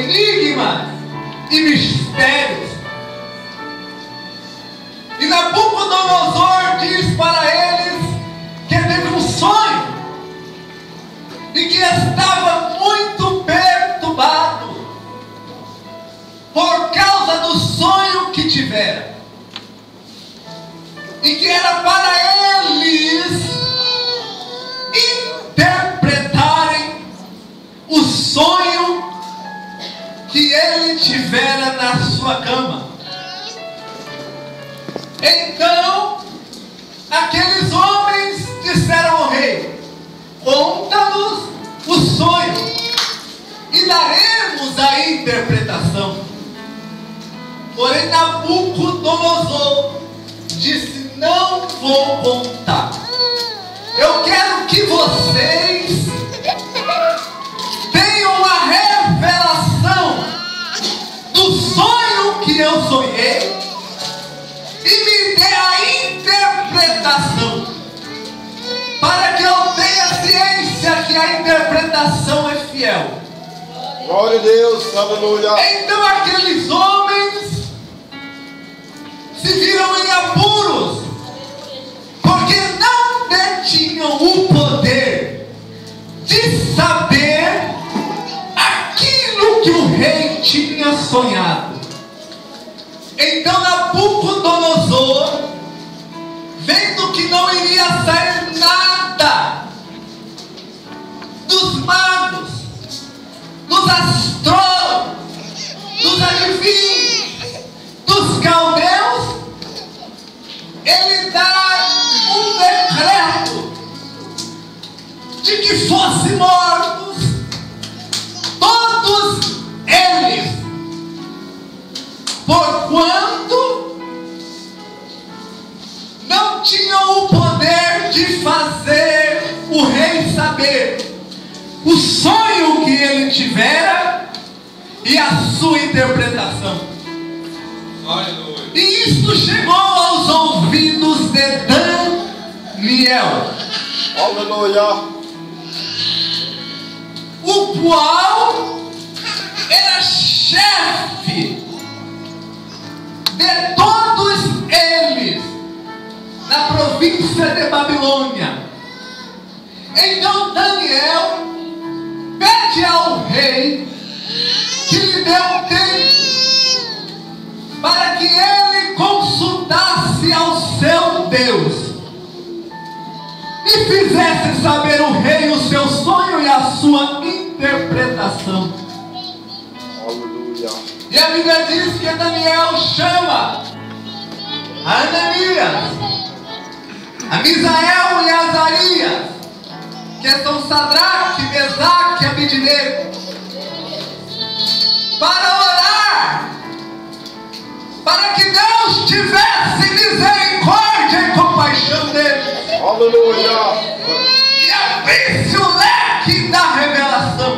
enigmas e mistérios. E Nabucodonosor diz para eles que teve um sonho e que estava muito perturbado por causa do sonho que tivera, e que era para eles interpretarem o sonho que ele tivera na sua cama. Então aqueles homens disseram ao rei: conta-nos o sonho e daremos a interpretação. Porém Nabucodonosor disse: não vou contar. Eu quero que vocês tenham a revelação do sonho que eu sonhei e me dê a interpretação, para que eu tenha ciência que a interpretação é fiel. Glória a Deus, aleluia. Então aqueles homens se viram em apuros, porque não detinham o poder de saber aquilo que o rei tinha sonhado. Então Nabucodonosor, vendo que não iria sair nada dos magos, dos astrólogos, dos adivinhos, dos caldeus, ele dá um decreto de que fossem mortos todos eles, porquanto não tinham o poder de fazer o rei saber o sonho que ele tivera e a sua interpretação. Aleluia. E isso chegou aos ouvidos de Daniel, Aleluia. o qual era chefe de todos eles na província de Babilônia. Então Daniel pede ao rei que lhe dê um tempo para que ele consultasse ao seu Deus e fizesse saber o rei o seu sonho e a sua interpretação. Aleluia. E a Bíblia diz que Daniel chama a Ananias, a Misael e a Azarias, que são Sadraque, Mesaque e Abednego, para orar, para que Deus tivesse misericórdia e compaixão deles, Aleluia. e abrisse o leque da revelação,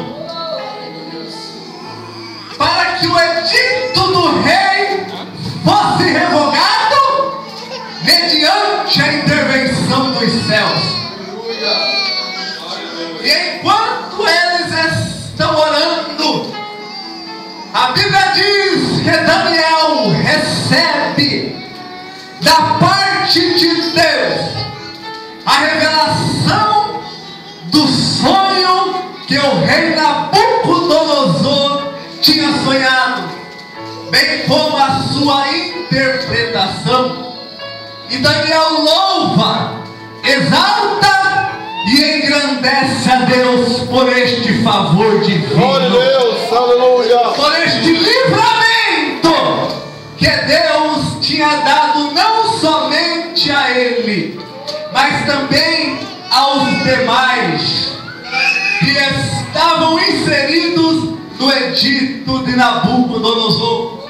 para que o edito do rei fosse revogado mediante a intervenção dos céus. E enquanto eles estão orando, a Bíblia diz que Daniel recebe da parte de Deus a revelação do sonho que o rei Nabucodonosor tinha sonhado, bem como a sua interpretação. E Daniel louva, exalta e engrandece a Deus por este favor divino. Glória a Deus, aleluia. Por este livramento que Deus tinha dado não somente a ele, mas também aos demais que estavam inseridos no edito de Nabucodonosor.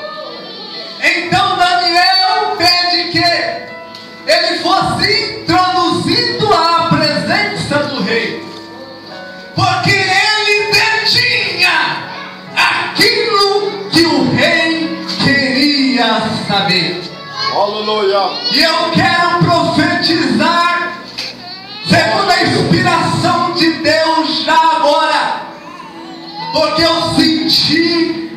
Então Daniel pede que ele fosse introduzido à presença do rei, porque ele detinha aquilo que o rei queria saber. Aleluia. E eu quero profetizar segundo a inspiração de Deus já agora, porque eu senti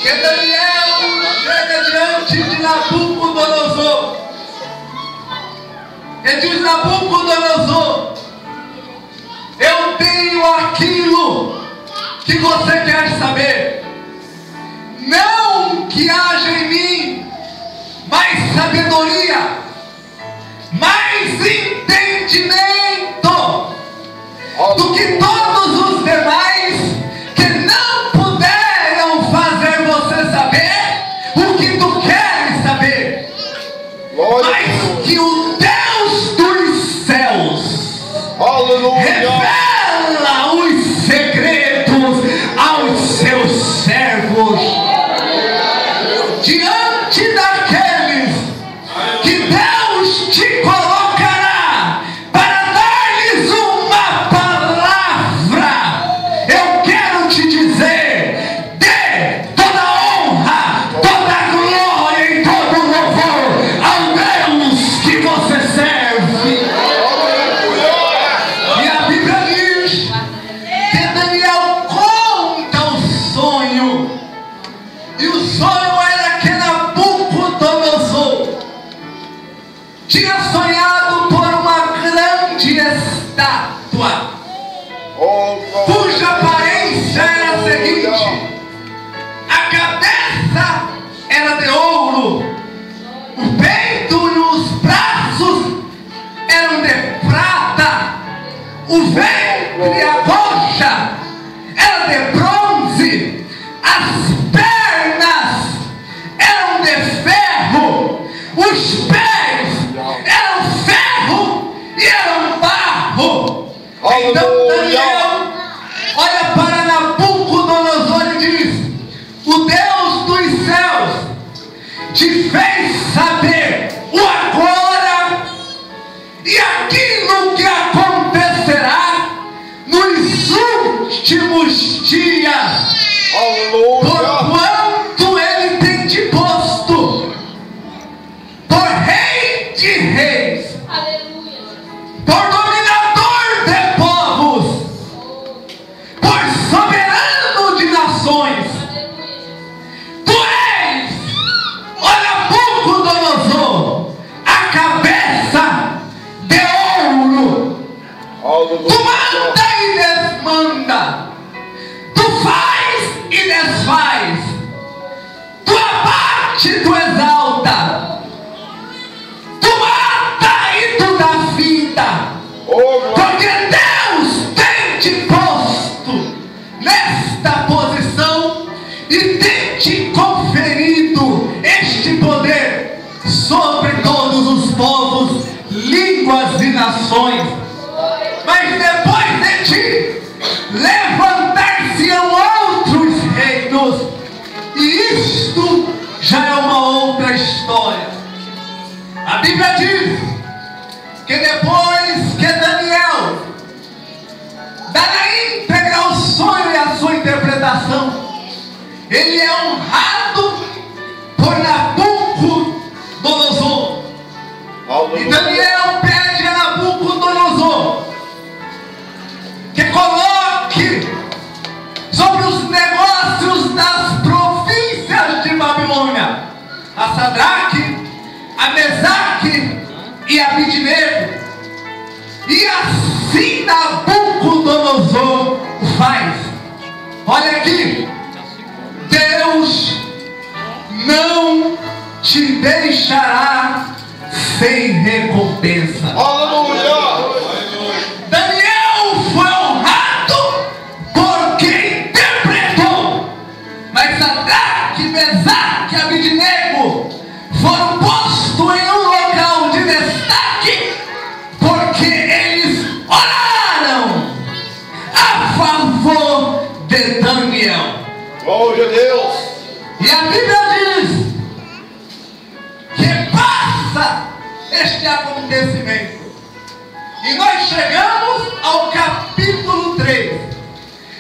que Daniel chega diante de Nabucodonosor. Ele diz: Nabucodonosor, eu tenho aquilo que você quer saber. Não que haja em mim mais sabedoria, mais entendimento do que todos os demais que não puderam fazer você saber o que tu queres saber. Mas que o Deus dos céus revela os segredos aos seus servos, diante daqueles que Deus te colocará para dar-lhes uma palavra. Eu quero te dizer: dê toda honra, toda glória e todo louvor ao Deus que você serve. E a Bíblia diz que Daniel conta o sonho, e o sonho era que Nabucodonosor tinha sonhado por uma grande estátua, cuja aparência era a seguinte: a cabeça era de ouro, o peito e os braços eram de prata, o ventre e a coxa era de bronze, as pernas eram de ferro, os pés eram ferro e eram barro. Então Daniel olha para Nabucodonosor e diz: o Deus dos céus te fez saber o agora e aquilo que acontecerá nos últimos dias, porquanto ele tem te posto por rei de reis, por dominador de povos, por soberano de nações. Tu és, olha, Nabucodonosor, a cabeça de ouro. Tu manda e desmanda, tu faz e desfaz, tu abate e tu exalta, tu mata e tu dá vida, porque Deus tem te posto nesta posição e tem te conferido este poder sobre todos os povos, línguas e nações. Mas depois de ti levantar-se-ão outros reinos, e isto já é uma outra história. A Bíblia diz que depois que Daniel dá na íntegra o sonho e a sua interpretação, ele é honrado por Nabucodonosor. E Daniel pede a Nabucodonosor que coloque sobre os negócios das províncias de Babilônia a Sadraque, a Mesaque e a Abidnego. E assim Nabucodonosor faz. Olha aqui: Deus não te deixará sem recompensa. Aleluia! Daniel foi honrado porque interpretou, mas Sadraque, Mesaque e Abidnego foram postos em um local de destaque porque eles oraram a favor de Daniel. Glória a Deus! E a Bíblia diz que passa este acontecimento e nós chegamos ao capítulo 3.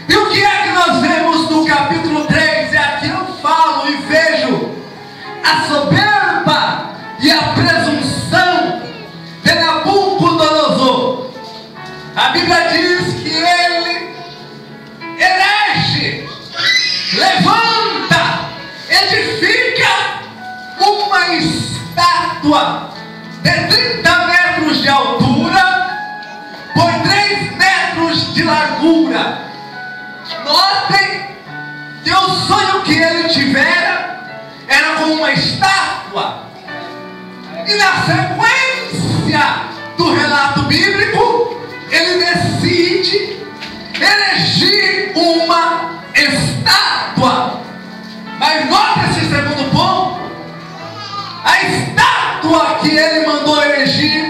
E o que é que nós vemos no capítulo 3? E aqui eu falo e vejo a soberba e a presunção de Nabucodonosor. A Bíblia diz que ele elege, levanta edifica uma estátua de 30 metros de altura por 3 metros de largura. Notem que o sonho que ele tivera era com uma estátua. E na sequência do relato bíblico, ele decide erigir uma estátua. Mas nota esse segundo ponto. A estátua que ele mandou erigir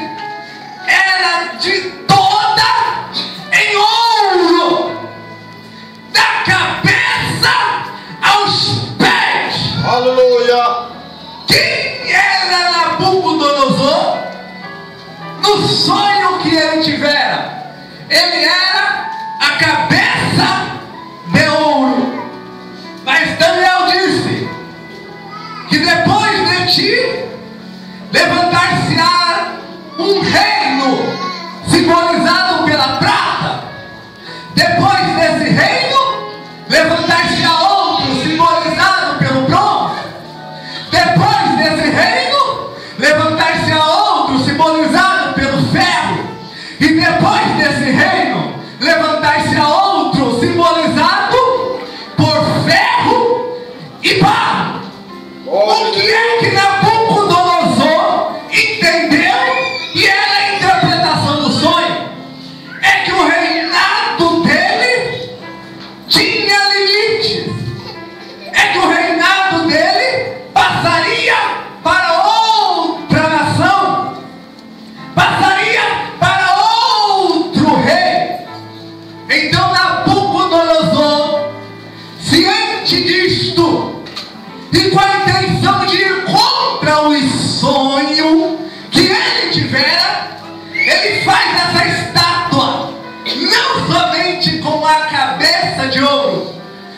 era de toda em ouro, da cabeça aos pés. Aleluia. Quem era Nabucodonosor? No sonho que ele tivera, ele era a cabeça de ouro. Mas Daniel disse que depois de ti levantar-se-á um reino simbolizado pela prata. Depois desse reino levantar-se-á outro simbolizado pelo bronze. Depois desse reino levantar-se-á outro simbolizado pelo ferro. E depois desse reino levantar-se-á outro simbolizado por ferro e barro. O que é que Nabucodonosor entendeu? E era a interpretação do sonho. É que o reinado dele tinha limites. É que o reinado dele passaria para outra nação, passaria para outro rei. Então Nabucodonosor, ciente disto e com a intenção de ir contra o sonho que ele tivera, ele faz essa estátua, não somente com a cabeça de ouro,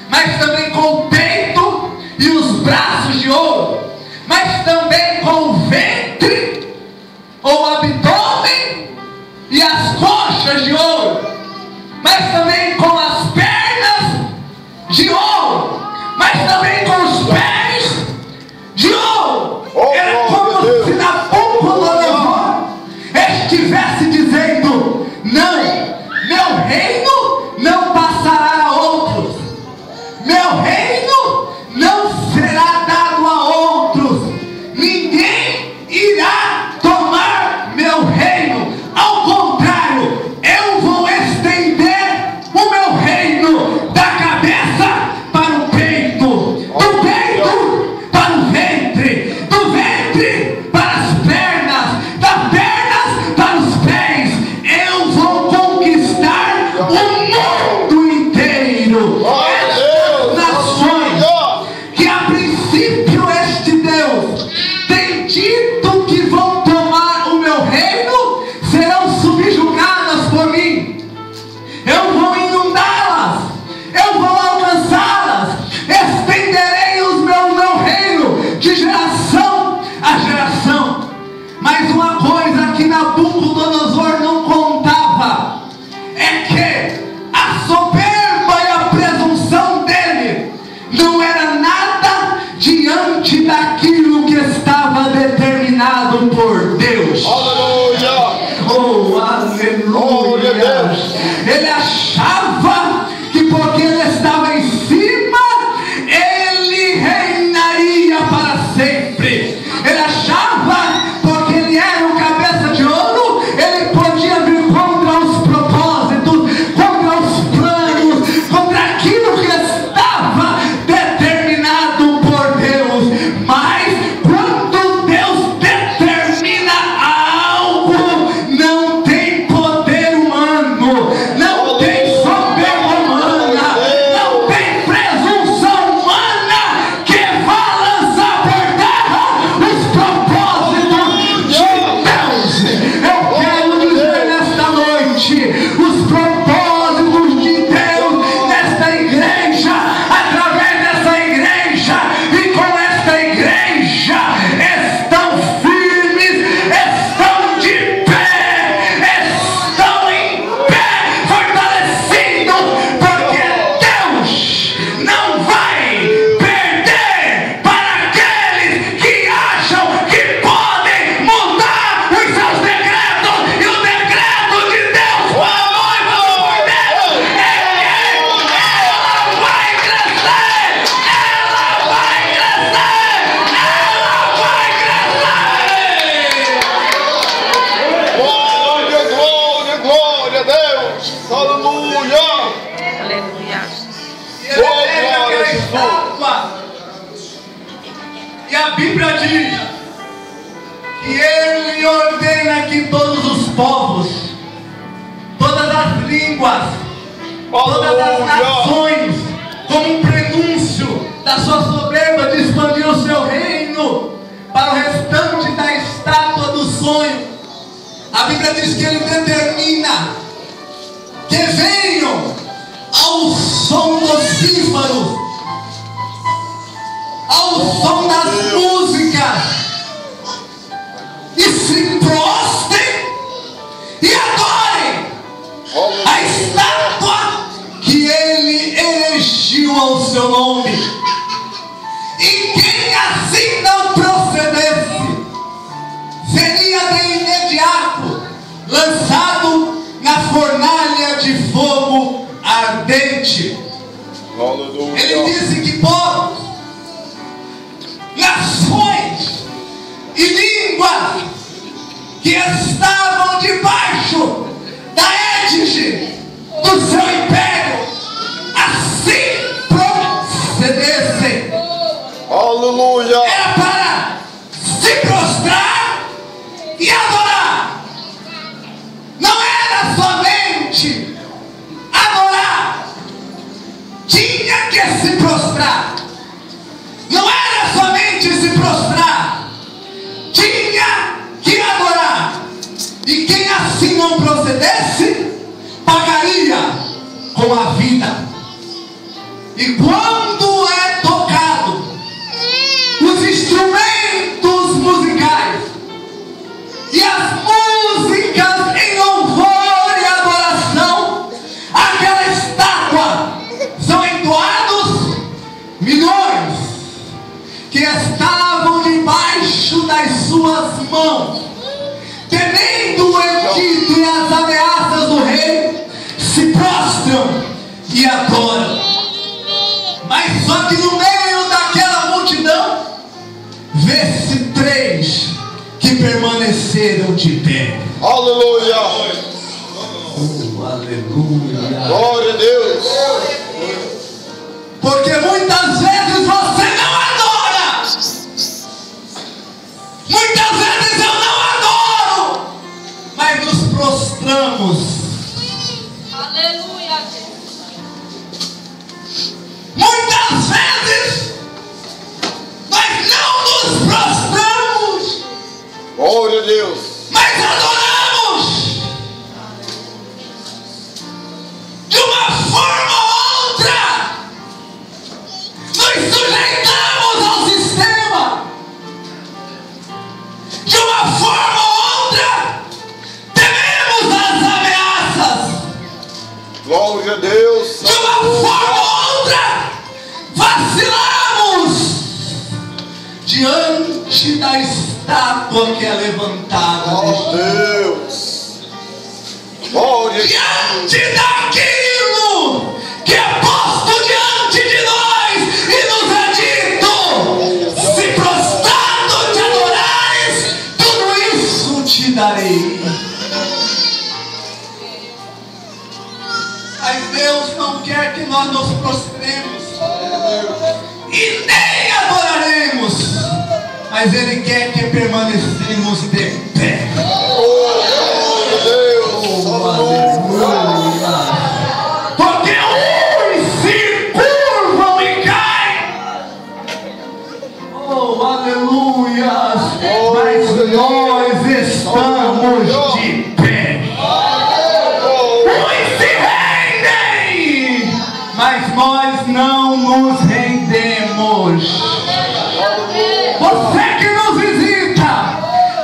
mas também com o peito e os braços de ouro, mas também com o ventre, ou abdômen e as coxas de ouro, mas também com as pernas de ouro, mas também com os pés de ouro. Era como se Nabucodonosor estivesse dizendo: não, meu reino não passará a outros, meu reino não será dado a outros, ninguém irá tomar meu reino. Ao contrário, eu vou estender o meu reino da cabeça para o peito, do peito para o ventre, do ventre para as pernas, das pernas para os pés. Eu vou conquistar o mundo inteiro. Estas nações que a princípio este Deus tem dito que vão tomar o meu reino serão subjugadas por mim. Eu vou inundá-las, eu vou alcançá-las, estenderei o meu reino de geração a geração. Mas uma coisa que Nabucodonosor não contava é que a soberba e a presunção dele não era nada diante daquilo que estava determinado por Deus. Aleluia. Oh, aleluia. Glória a Deus. Ele achava que porque ele estava em cima, ele reinaria para sempre. Ele achava porque ele era o cabeça de ouro, Bíblia diz que Ele ordena que todos os povos, todas as línguas, todas as nações, como um prenúncio da sua soberba de expandir o seu reino para o restante da estátua do sonho. A Bíblia diz que Ele determina que venham ao som dos címbalos, ao som das músicas, e se prostrem e adorem a estátua que Ele erigiu ao seu nome. E quem assim não procedesse seria de imediato lançado na fornalha de fogo ardente. Ele disse que povos, nações e línguas que estavam debaixo da égide do seu império assim procedessem. Aleluia. Era para se prostrar e adorar. Não era somente adorar, tinha que se prostrar. Não era somente se prostrar, tinha que adorar. E quem assim não procedesse, pagaria com a vida. E quando é tocado os instrumentos musicais e as músicas em louvor e adoração àquela estátua, são entoados milhões que estavam debaixo das suas mãos, temendo o edito e as ameaças do rei, se prostram e adoram. Mas só que no meio daquela multidão vê-se 3 que permaneceram de pé. Aleluia. Oh, aleluia. Glória a Deus. Porque muitas vezes você não adora. Muitas vezes eu não adoro, mas nos prostramos. Aleluia. Muitas vezes nós não nos prostramos, Glória a Deus. mas adoramos. De uma forma ou outra, nos sujeitamos ao sistema. De uma forma ou outra, tememos as ameaças. Glória a Deus. De uma forma ou outra, vacilamos diante da estátua que é levantada. Oh Deus. Glória a Deus. Diante daquilo que é posto diante de nós e nos é dito: se prostrado te adorares, tudo isso te darei. Mas Deus não quer que nós nos prostremos e nem adoraremos, mas Ele quer que permanecemos de pé. Glória a Deus. Aleluia. Porque uns se curvam e caem. Oh, aleluia. Mas nós estamos de pé. Uns se rendem, mas nós não nos rendemos. Você que nos visita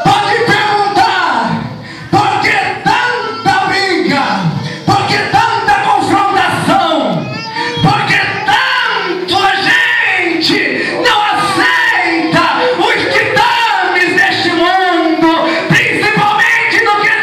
pode perguntar: por que tanta briga? Por que tanta confrontação? Por que tanta gente não aceita os ditames deste mundo, principalmente no que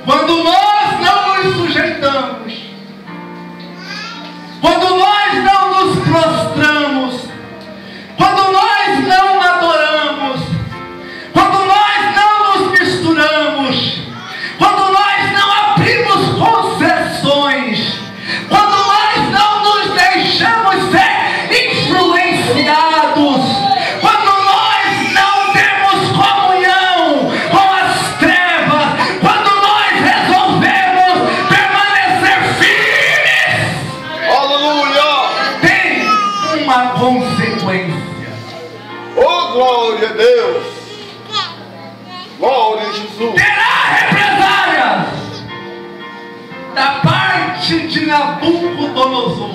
Quando nós não nos sujeitamos, quando nós não nos prostramos, quando nós não adoramos, quando nós não nos misturamos, quando nós não abrimos concessões, quando nós não nos deixamos ser influenciados, quando nós não temos comunhão com as trevas, quando nós resolvemos permanecer firmes, Aleluia! tem uma consequência. Oh, glória a Deus! Glória a Jesus! Terá represálias da parte de Nabucodonosor,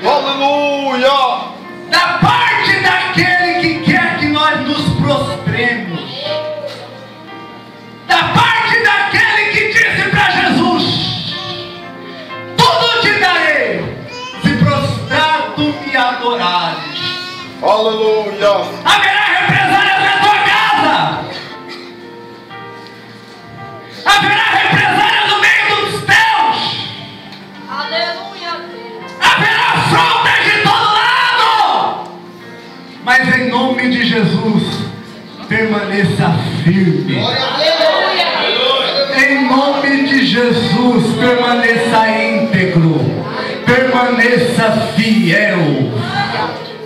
Aleluia! da parte daquele que quer que nós nos prostremos, da parte daquele que disse para Jesus: tudo te darei se prostrado me adorares. Aleluia! Haverá represálias na tua casa, haverá represálias no meio dos teus, Aleluia, Deus. haverá afrontas de todo lado, mas em nome de Jesus permaneça firme. Em nome de Jesus permaneça íntegro, permaneça fiel.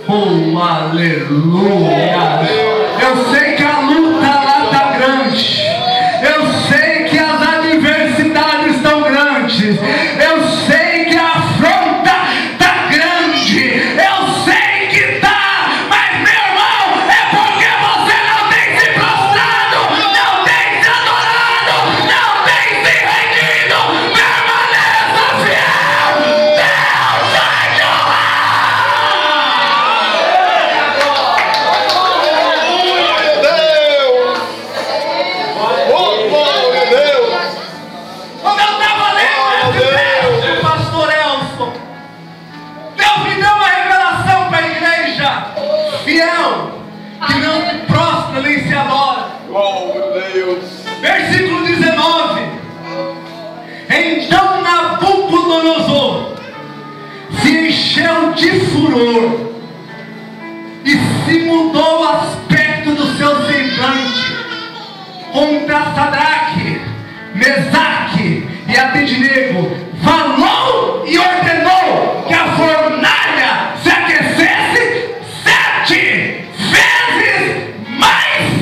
Oh, aleluia! Eu sei que a luta lá está grande, eu sei que as adversidades estão grandes, eu sei que a afronta está grande, eu sei que está, mas meu irmão, é porque você não tem se prostrado, não tem se adorado, não tem se rendido. Permaneça fiel, Deus vai te honrar. Glória a Deus! Oh, glória a Deus! Quando eu estava lendo esse texto, pastor Elson, Deus me deu uma revelação para a igreja fiel, que não se prostra nem se adora. Glória a Deus! Versículo 19. Então Nabucodonosor se encheu de furor e se mudou o aspecto do seu semblante contra Sadraque, Mesaque e Abednego, falou e ordenou que a fornalha se aquecesse 7 vezes mais,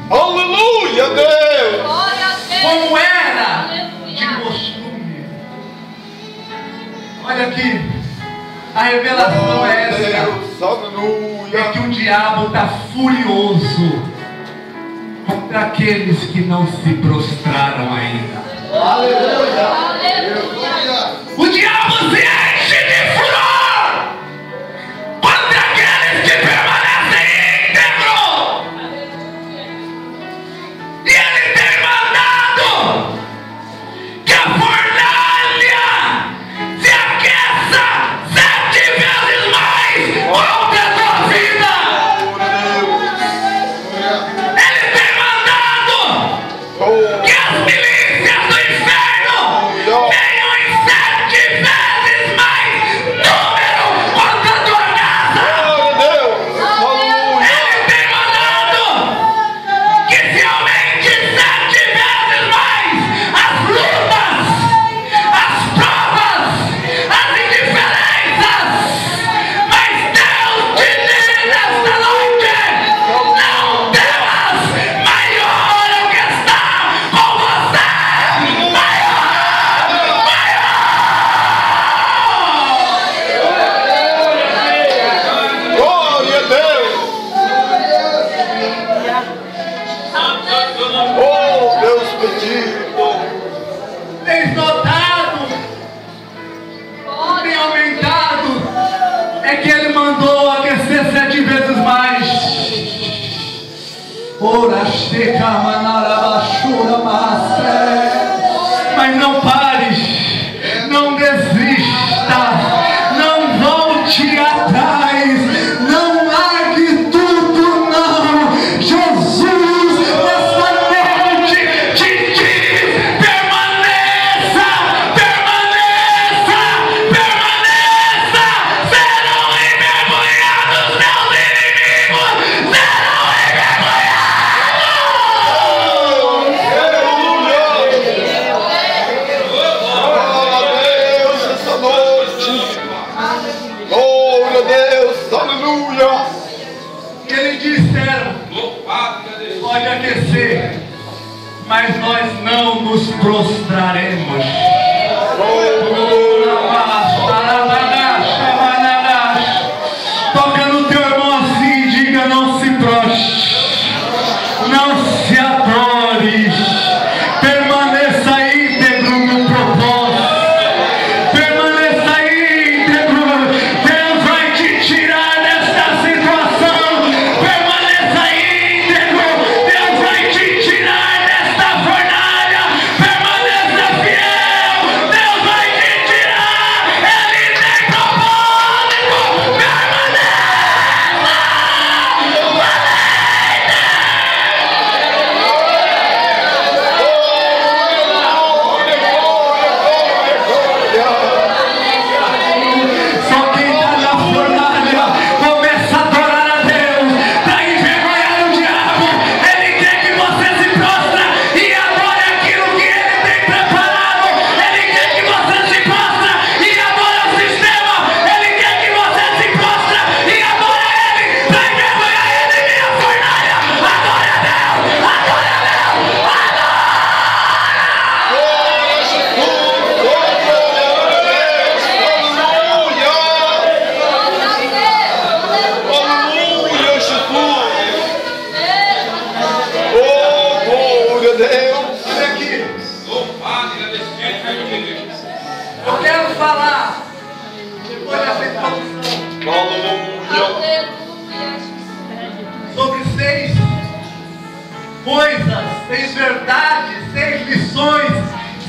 Aleluia, Deus! Glória a Deus. como era de Aleluia. costume. Olha aqui, a revelação é essa: Deus, é aleluia! que o diabo está furioso contra aqueles que não se prostraram ainda. Aleluia. O diabo se enche de furor contra aqueles que permanecem íntegros. E ele tem mandado que a fornalha se aqueça 7 vezes mais contra a tua vida. Ele tem mandado Oh, que as milícias do inferno venham em 7 vezes mais número contra a tua casa. glória a Deus! Aleluia! Ele tem mandado que se aumente 7 vezes mais as lutas, as provas, as indiferenças. Mas Deus te diz nesta noite: não temas, maior é o que está com você. Glória a Deus! Oh, Deus bendito! Tem notado, tem aumentado, é que ele mandou aquecer 7 vezes mais. Ora, checa, manarabachura, mas não pares, não desista, não volte atrás, não largue tudo, não. Jesus, nessa noite, te diz: mas nós não nos prostraremos. Toca no teu irmão assim e diga: não se prostre, não se adore, permaneça íntegro no propósito, permaneça íntegro. Deus vai te tirar desta situação, permaneça íntegro. Deus vai te tirar desta fornalha, permaneça fiel. Deus vai te tirar, Ele tem propósito, permaneça. Só quem está na fornalha começa a adorar a Deus, para envergonhar o diabo. Ele quer que você se prostra e adore aquilo que Ele tem preparado. Ele quer que você se prostra e adore o sistema. Ele quer que você se prostra e adore Ele, para envergonhar Ele em minha fornalha. Adore a Deus, adore a Deus, adore. Aleluia, Jesus. Oh, glória a Deus. Olha aqui, Louvado e agradecido, meu Deus. eu quero falar depois dessa introdução Aleluia. sobre 6 coisas, 6 verdades, 6 lições,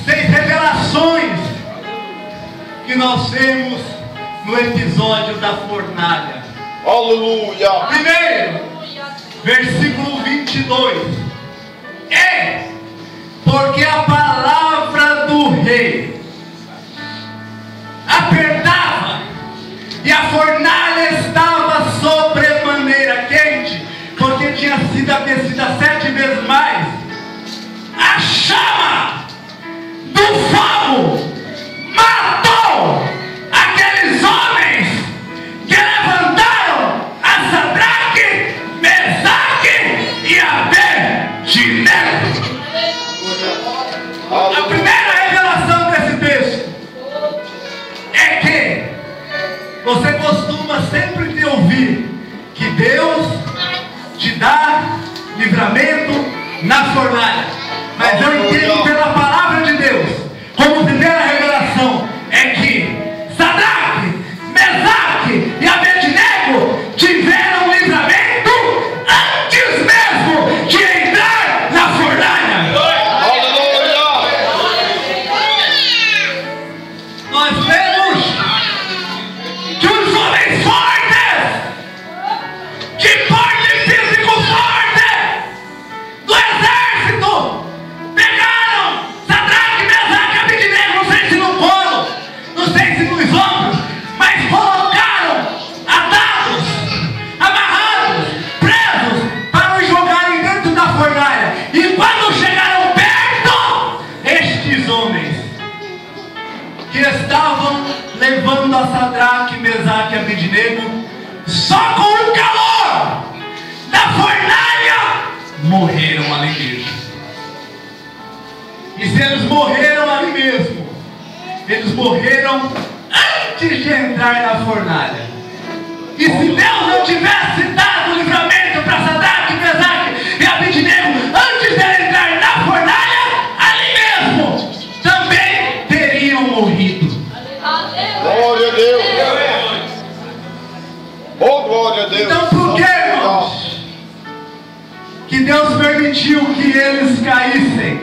6 revelações que nós temos no episódio da fornalha. Aleluia. Primeiro, versículo 22. Porque a palavra do rei apertava e a fornalha estava sobremaneira quente, porque tinha sido aquecida 7 vezes mais. A chama do fogo matou aqueles homens que levantaram a Sadraque, Mesaque e Abednego. A primeira revelação desse texto é que você costuma sempre te ouvir que Deus te dá livramento na fornalha. Mas eu entendo pela palavra de Deus, como primeira revelação, é que Sadraque, Mesaque e Abednego tiveram livramento antes mesmo de entrar na fornalha. Nós vemos que os homens fortes, de porte físico forte, do exército, pegaram Sadraque, Mesaque e Abednego, não sei se no colo, não sei se nos ombros, mas colocaram atados, amarrados, presos, para os jogarem dentro da fornalha. E quando chegaram perto, estes homens que estavam levando a Sadraque, Mesaque e Abednego, só com o calor da fornalha, morreram ali mesmo. E se eles morreram ali mesmo, eles morreram antes de entrar na fornalha. E se Deus não tivesse dado livramento para Sadraque, Mesaque e Abednego antes de entrar na fornalha, ali mesmo também teriam morrido. Glória a Deus. Oh, glória a Deus. Então por que, irmãos, que Deus permitiu que eles caíssem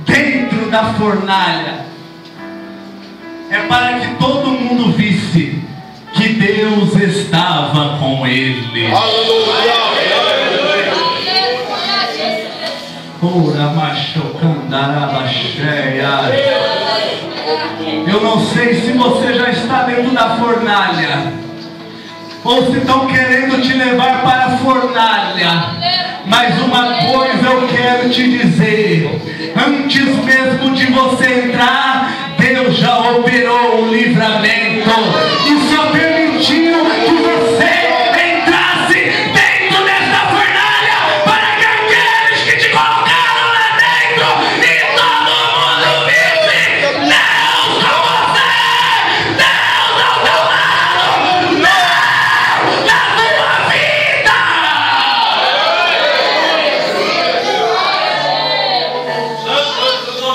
dentro da fornalha? É para que todo mundo visse que Deus estava com eles. Aleluia. Ora, machocandarabasheia. Eu não sei se você já está dentro da fornalha, ou se estão querendo te levar para a fornalha. Mas uma coisa eu quero te dizer: antes mesmo de você entrar, Deus já operou o livramento e só permitiu que você entrasse dentro dessa fornalha para que aqueles que te colocaram lá dentro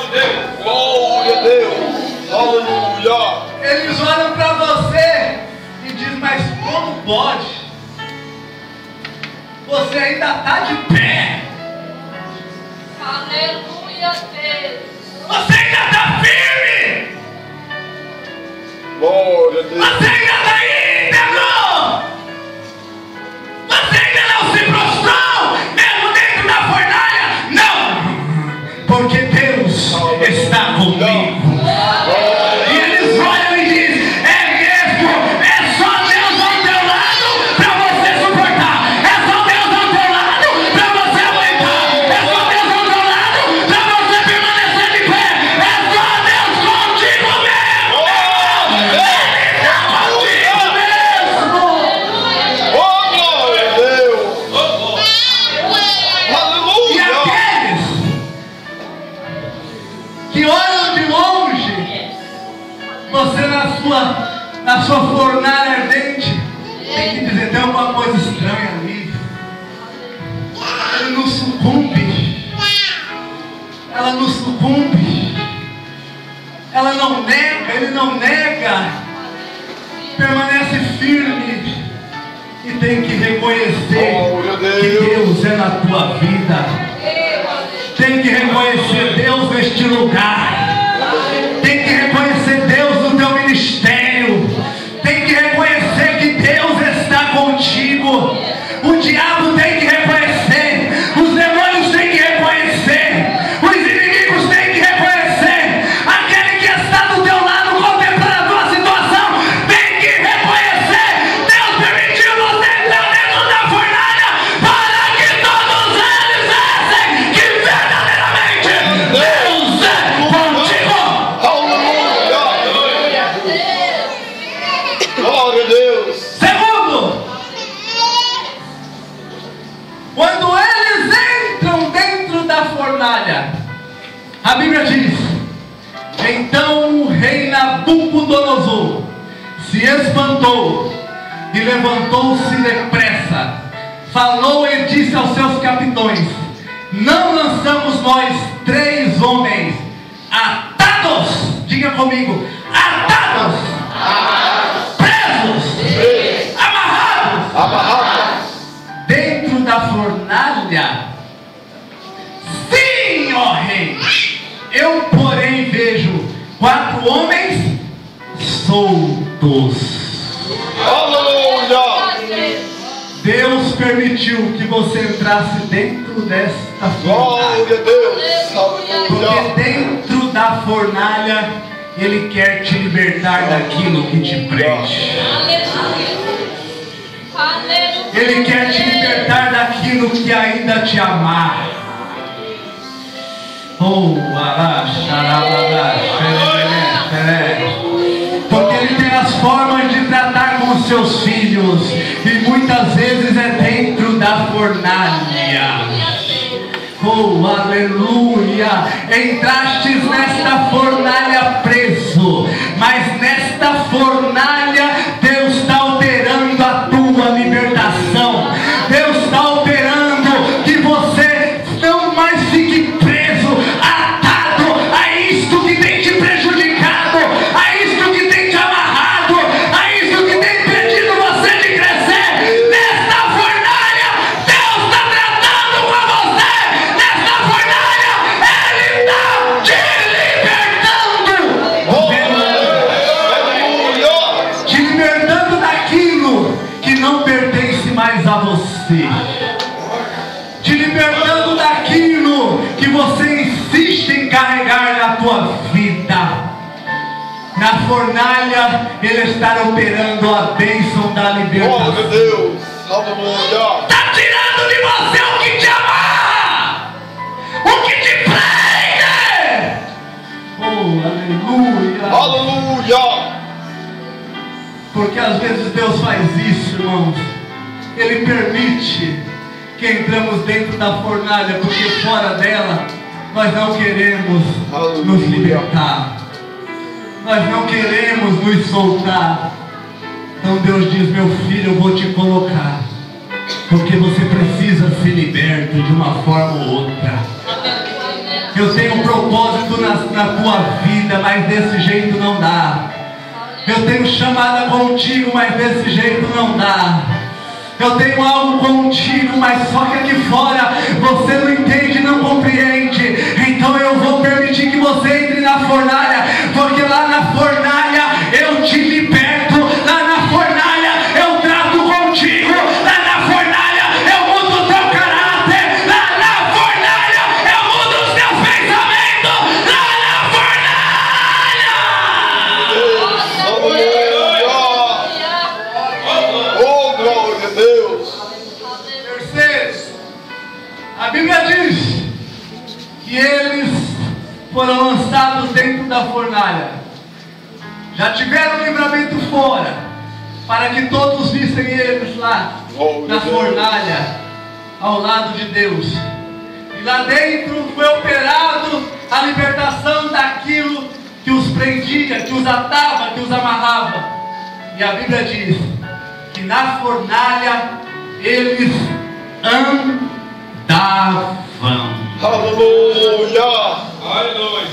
de Deus. Glória a Deus. Aleluia. Eles olham para você e dizem, mas como pode? Você ainda está de pé. Aleluia, Deus. Você ainda está firme. Glória a Deus. Você ainda está íntegro. Você ainda não se prostrou, mesmo dentro da fornalha. Não, porque Deus está comigo. E eles olham e dizem, é mesmo, é só Deus ao teu lado para você suportar. É só Deus ao teu lado para você aguentar. É só Deus ao teu lado para você permanecer de pé. É só Deus contigo mesmo. Ele está contigo mesmo. Oh, glória a Deus. E Aleluia. aqueles que olham de longe, você na sua fornalha ardente, tem que dizer, tem alguma coisa estranha ali. Ele não sucumbe. Ela não sucumbe. Ela não nega, ele não nega. Permanece firme. E tem que reconhecer Glória a que Deus. Deus é na tua vida. Tem que reconhecer Deus neste lugar. Tem que reconhecer Deus no teu ministério. Tem que reconhecer que Deus está contigo. O diabo tem que reconhecer. Os demônios têm que reconhecer. Os inimigos têm que reconhecer. Aquele que está do teu lado contemplando a tua situação tem que reconhecer. Deus permitiu você entrar dentro da fornalha para que todos eles vissem que verdadeiramente Deus é contigo. Aleluia. Glória a Deus. Segundo, quando eles entram dentro da fornalha, a Bíblia diz, então o rei Nabucodonosor se espantou e levantou-se depressa, falou e disse aos seus capitões, não lançamos nós 3 homens atados, diga comigo, atados, presos, amarrados, Amarrado. dentro da fornalha? Sim, ó rei. Eu, porém, vejo 4 homens soltos. Aleluia. Deus permitiu que você entrasse dentro desta Glória fornalha, a Deus. porque Aleluia. dentro da fornalha Ele quer te libertar daquilo que te prende. Ele quer te libertar daquilo que ainda te amarra. Oh, porque Ele tem as formas de tratar com os seus filhos, e muitas vezes é dentro da fornalha. Oh, aleluia! Entrastes nesta fornalha preso, mas nesta fornalha Deus está operando a tua libertação. Deus está operando que você não mais fique preso, atado a isto que tem te prejudicado, a isto que tem te amarrado, a isto que tem impedido você de crescer. Nesta fornalha Deus está tratando com você. Nesta fornalha Ele está te libertando. Te libertando daquilo que não pertence mais a você. Te libertando daquilo que você insiste em carregar na tua vida. Na fornalha Ele está operando a bênção da Glória a libertação. Deus. Aleluia. Está tirando de você o que te amarra, o que te prende. Oh, aleluia. Aleluia. Porque às vezes Deus faz isso, irmãos. Ele permite que entramos dentro da fornalha, porque fora dela nós não queremos nos libertar. Nós não queremos nos soltar. Então Deus diz, meu filho, eu vou te colocar, porque você precisa ser liberto de uma forma ou outra. Eu tenho um propósito na na tua vida, mas desse jeito não dá. Eu tenho chamada contigo, mas desse jeito não dá. Eu tenho algo contigo, mas só que aqui fora você não entende, não compreende. Então eu vou permitir que você entre na fornalha, porque lá na fornalha eu te liberto, lá na fornalha eu trato contigo, lá na fornalha eu mudo o teu caráter, lá na fornalha eu mudo os teus pensamentos, lá na fornalha. Oh, glória a Deus. Terceiro, a Bíblia diz que eles foram lançados dentro da fornalha. Já tiveram livramento fora, para que todos vissem eles lá na fornalha, ao lado de Deus. E lá dentro foi operado a libertação daquilo que os prendia, que os atava, que os amarrava. E a Bíblia diz que na fornalha eles andavam. Aleluia. Aleluia.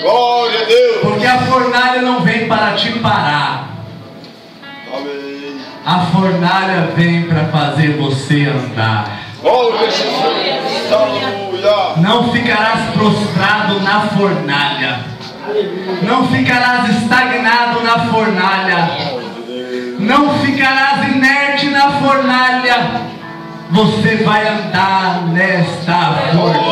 Glória a Deus. Porque a fornalha não vem para te parar. Amém. A fornalha vem para fazer você andar. Glória a Jesus. Aleluia. Não ficarás prostrado na fornalha. Não ficarás estagnado na fornalha. Não ficarás inerte na fornalha. Você vai andar nesta fornalha.